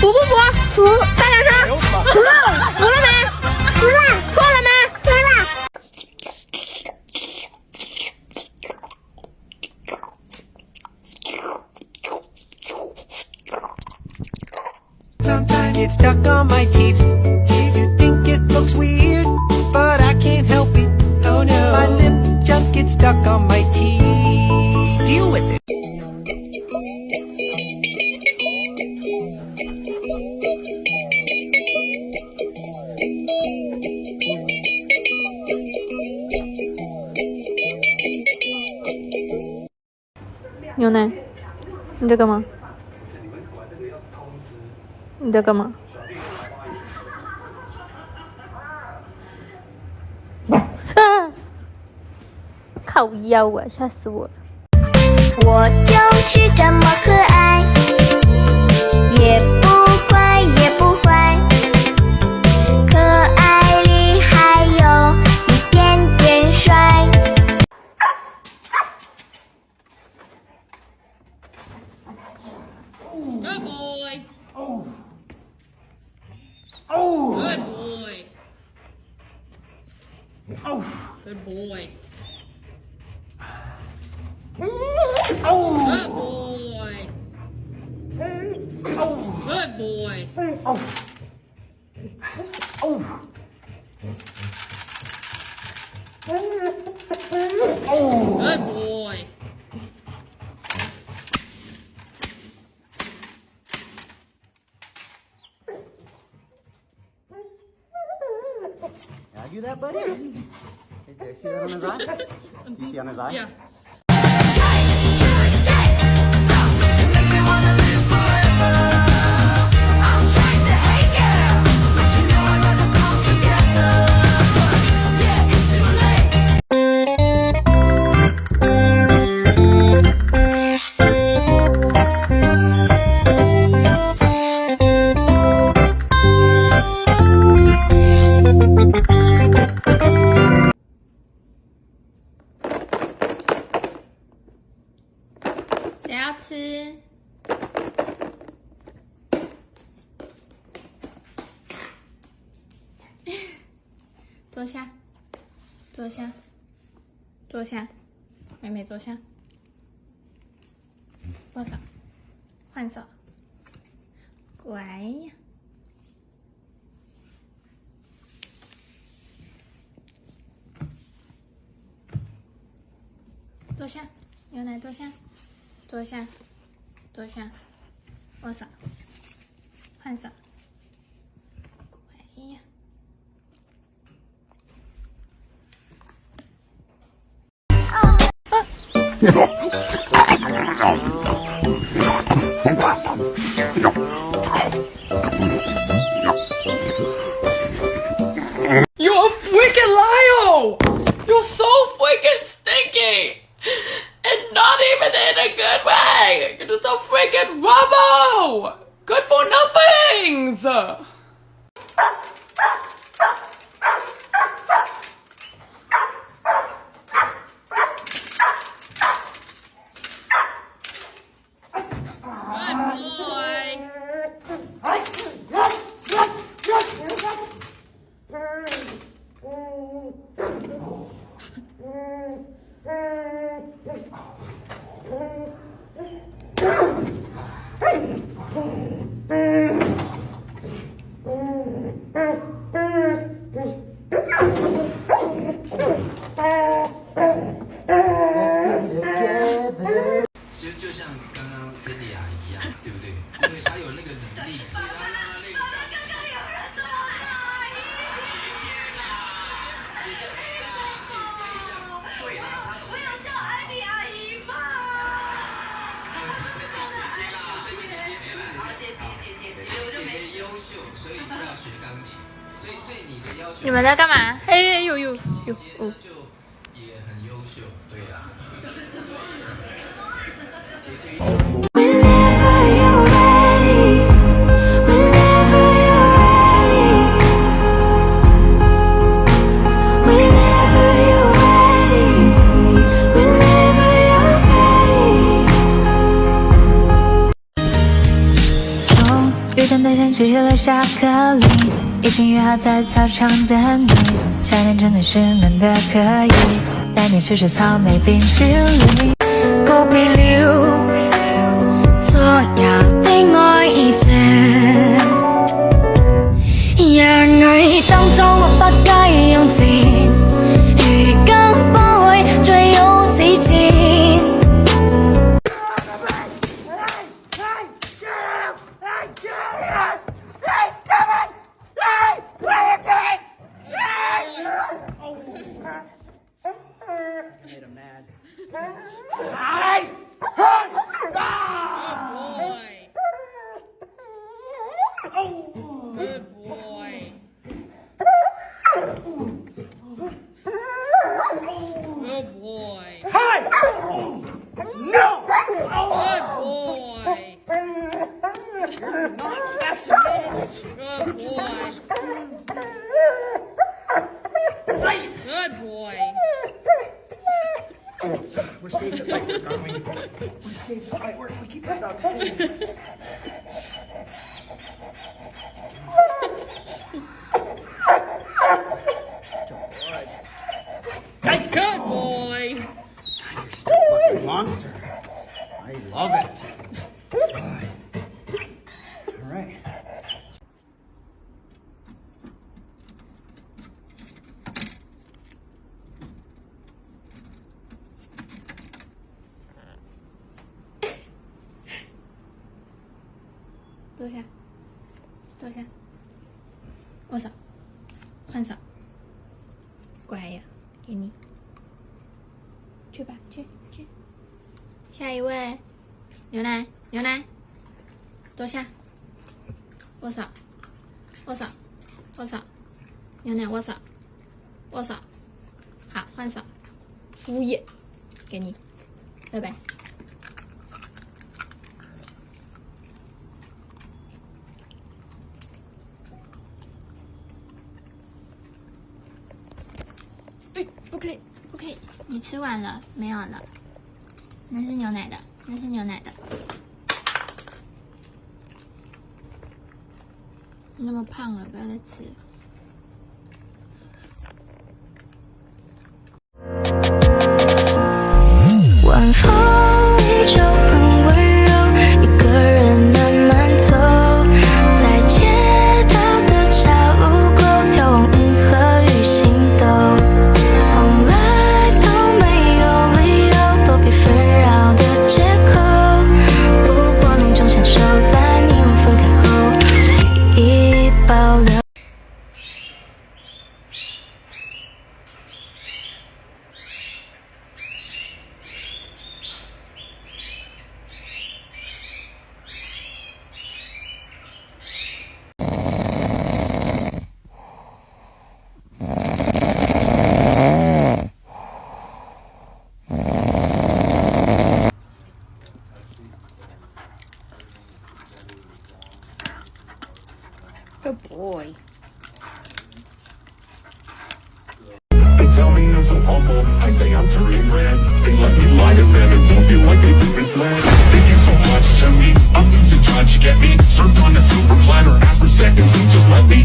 补不补？服，大点声。服，服了没？服了，错了没？服了。Sometimes it's stuck on my teeth. You think it looks weird, but I can't help it. Oh no, my lip just gets stuck on my teeth. Deal with it. 牛奶，你在干嘛？你在干嘛？啊！靠腰啊，吓死我了！我就是这么可爱，也不乖也不坏，可爱里还有一点点帅。Good boy. Oh. Good boy. Oh. Good boy. Oh. Good boy. Good boy. Oh. Oh. Good boy. Did I do that, buddy? Hey, did I see that on his eye? Do you see on his eye? Yeah.谁要吃？坐下，坐下，坐下，妹妹坐下。握手，换手，乖呀。坐下，牛奶坐下。坐下，坐下，握手，换手，乖呀。You're a freaking liar! You're so freaking stinky! And not even in a good way! You're just a freaking rubbo! Good for nothings! Together. 就像刚刚 Cindy 阿姨一样，对不对？因为她有那个能力，所以她让她那个感觉。刚刚有人说我是阿姨吗？对啦，我有叫艾比阿姨吗？姐姐优秀，所以要学钢琴，所以对你的要求。你们在干嘛？哎，有，姐姐呢就也很优秀，对呀。姐姐。 Whenever you're ready, whenever you're ready, whenever you're ready, whenever you're ready. Don't you 真的像吃了巧克力，已经约好在操场等你。夏天真的是闷的可以，带你吃吃草莓冰淇淋。告別了所有的愛意症，讓你當初我不該用錢，如今不會再有此戰。Made him mad. Good boy. Good boy. Hi! No! Good boy. Not vaccinated. Good boy. Good boy. We're safe at White Work, aren't we? We're safe at White Work. We keep our dogs safe. Good boy. You're still a fucking monster. I love it. All right.坐下，握手，换手，乖呀，给你，去吧，去。下一位，牛奶，坐下，握手，牛奶握手，好，换手，敷衍，给你，拜拜。不可以，你吃完了没有了？那是牛奶的。你那么胖了，不要再吃。晚风依旧很温柔，一个人慢慢走，在街道的岔路口眺望银河与星斗，从来都没有理由躲避纷扰的借口，不过另一种享受，在你我分开后记忆保留。Good boy. They tell me I'm so humble, I say I'm turning red. They let me lie to them and don't feel like they've been fled. They give so much to me, I'm losing touch, get me? Served on a silver platter, ask for seconds, you just let me.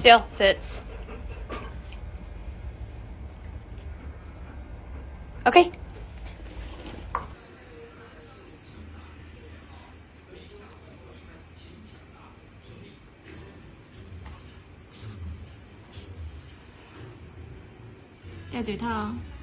still, sits. Okay. Đeo 嘴套哦。